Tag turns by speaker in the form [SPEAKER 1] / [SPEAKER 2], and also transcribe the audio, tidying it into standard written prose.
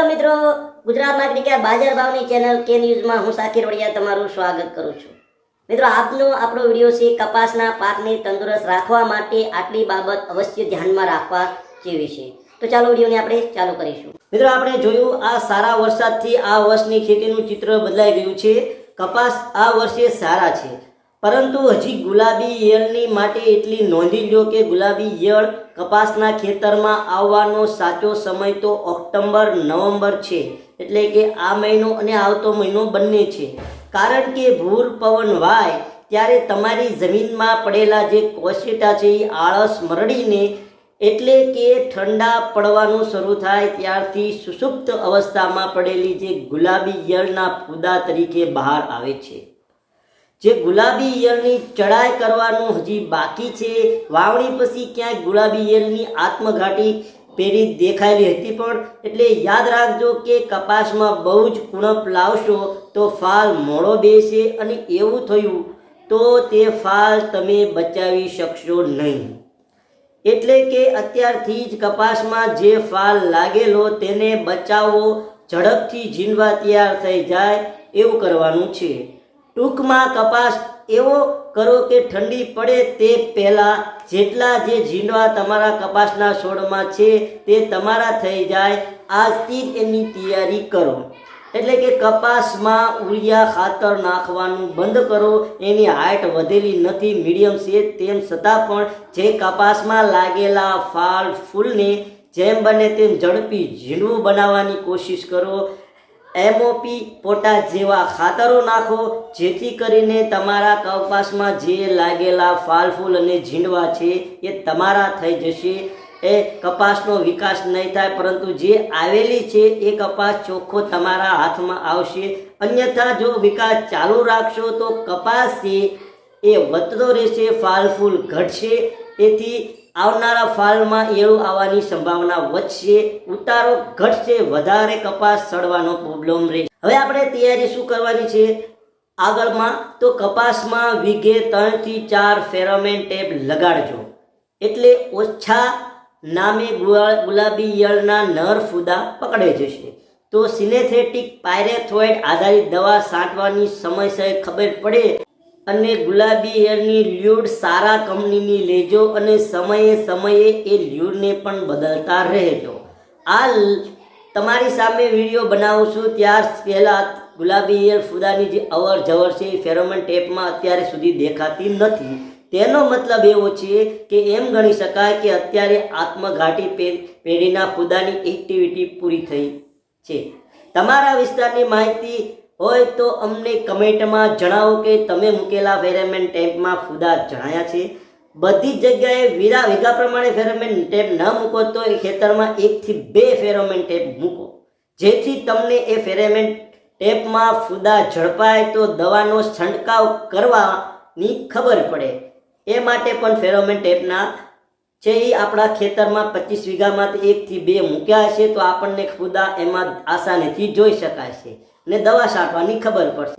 [SPEAKER 1] મિત્રો, ગુજરાતના ક્રિકેટ બાજાર ભાવની ચેનલ કે ન્યૂઝમાં હું સાકિર વડિયા તમારું સ્વાગત કરું છું। મિત્રો, આપણો વિડિયો છે કપાસના પાકને તંદુરસ્ત રાખવા માટે આટલી બાબત અવશ્ય ધ્યાનમાં રાખવા જેવી છે। તો ચાલો વિડિયોને આપણે ચાલુ કરીશું। મિત્રો, આપણે જોયું આ સારા વરસાદથી આ વર્ષની ખેતીનું ચિત્ર બદલાઈ ગયું છે। કપાસ આ વર્ષે સારા છે, પરંતુ હજી ગુલાબી ઈયળની માટે એટલી નોંધી લો કે ગુલાબી ઈયળ કપાસના ખેતરમાં આવવાનો સાચો સમય તો ઓક્ટોબર નવેમ્બર છે, એટલે કે આ મહિનો અને આવતો મહિનો બંને છે। કારણ કે ભૂર પવન વાય ત્યારે તમારી જમીનમાં પડેલા જે કોશેટા છે એ આળસ મરડીને, એટલે કે ઠંડા પડવાનું શરૂ થાય ત્યારથી સુષુપ્ત અવસ્થામાં પડેલી જે ગુલાબી ઈયળના ફૂદા તરીકે બહાર આવે છે। જે ગુલાબી ઈયળની ચડાઈ કરવાનું હજી બાકી છે। વાવણી પછી ક્યાંક ગુલાબી ઈયળની આત્મઘાતી પેરી દેખાયેલી હતી, પણ એટલે યાદ રાખજો કે કપાસમાં બહુ જ કુણપ લાવશો તો ફાલ મોડો બેસે, અને એવું થયું તો તે ફાલ તમે બચાવી શકશો નહીં। એટલે કે અત્યારથી જ કપાસમાં જે ફાલ લાગેલો તેને બચાવવો, ઝડપથી ઝીંડવા તૈયાર થઈ જાય એવું કરવાનું છે। ટૂંકમાં કપાસ એવો કરો કે ઠંડી પડે તે પહેલાં જેટલા જે ઝીંડવા તમારા કપાસના છોડમાં છે તે તમારા થઈ જાય, આજથી જ એની તૈયારી કરો। એટલે કે કપાસમાં ઉરિયા ખાતર નાખવાનું બંધ કરો। એની હાઇટ વધેલી નથી, મીડિયમ છે, તેમ છતાં પણ જે કપાસમાં લાગેલા ફાલ ફૂલને જેમ બને તેમ ઝડપી ઝીંડવું બનાવવાની કોશિશ કરો। એમઓપી, પોટાશ જેવા ખાતરો નાખો, જેથી કરીને તમારા કપાસમાં જે લાગેલા ફાલ ફૂલ અને ઝીંડવા છે એ તમારા થઈ જશે। એ કપાસનો વિકાસ નહીં થાય, પરંતુ જે આવેલી છે એ કપાસ ચોખ્ખો તમારા હાથમાં આવશે। અન્યથા જો વિકાસ ચાલુ રાખશો તો કપાસ છે એ વધતો રહેશે, ફાલ ફૂલ ઘટશે, એથી આવનારા ફાલમાં એળું આવવાની સંભાવના વધશે, ઉતારો ઘટશે, વધારે કપાસ સડવાનો પ્રોબ્લેમ રહેશે। હવે આપણે તૈયારી શું કરવાની છે આગળમાં, તો કપાસમાં વીઘે 3 થી 4 ફેરોમેન ટેપ લગાડજો, એટલે ઓછા નામે ગુલાબી ઈયળના નર ફૂદા પકડે જશે। તો સિન્થેટિક પાયરેથોઇડ આધારિત દવા છાંટવાની સમયસર ખબર પડે, અને ગુલાબી ઈયળની લ્યુડ સારા કંપનીની લેજો, અને સમયે સમયે એ લ્યુડને પણ બદલતા રહેજો। આ તમારી સામે વિડીયો બનાવું છું ત્યાર પહેલાં ગુલાબી ઈયળ ફૂદાની જે અવર જવર છે એ ફેરોમેન ટેપમાં અત્યારે સુધી દેખાતી નથી। તેનો મતલબ એવો છે કે એમ ગણી શકાય કે અત્યારે આત્મઘાતી પેઢીના ફૂદાની એક્ટિવિટી પૂરી થઈ છે। તમારા વિસ્તારની માહિતી હોય તો અમને કમેન્ટમાં જણાવો કે તમે મૂકેલા ફેરોમેન ટેપમાં ફૂદા જણાયા છે। બધી જગ્યાએ વીઘા પ્રમાણે ફેરોમેન ટેપ ન મૂકો તો એ ખેતરમાં 1 થી 2 ફેરોમેન ટેપ મૂકો, જેથી તમને એ ફેરોમેન ટેપમાં ફૂદા ઝડપાય તો દવાનો છંટકાવ કરવાની ખબર પડે। એ માટે પણ ફેરોમેન ટેપના છે એ આપણા ખેતરમાં 25 વીઘામાં 1 થી 2 મૂક્યા છે, તો આપણને ફૂદા એમાં આસાનીથી જોઈ શકાય છે, ને દવા છાંટવાની ખબર પડશે।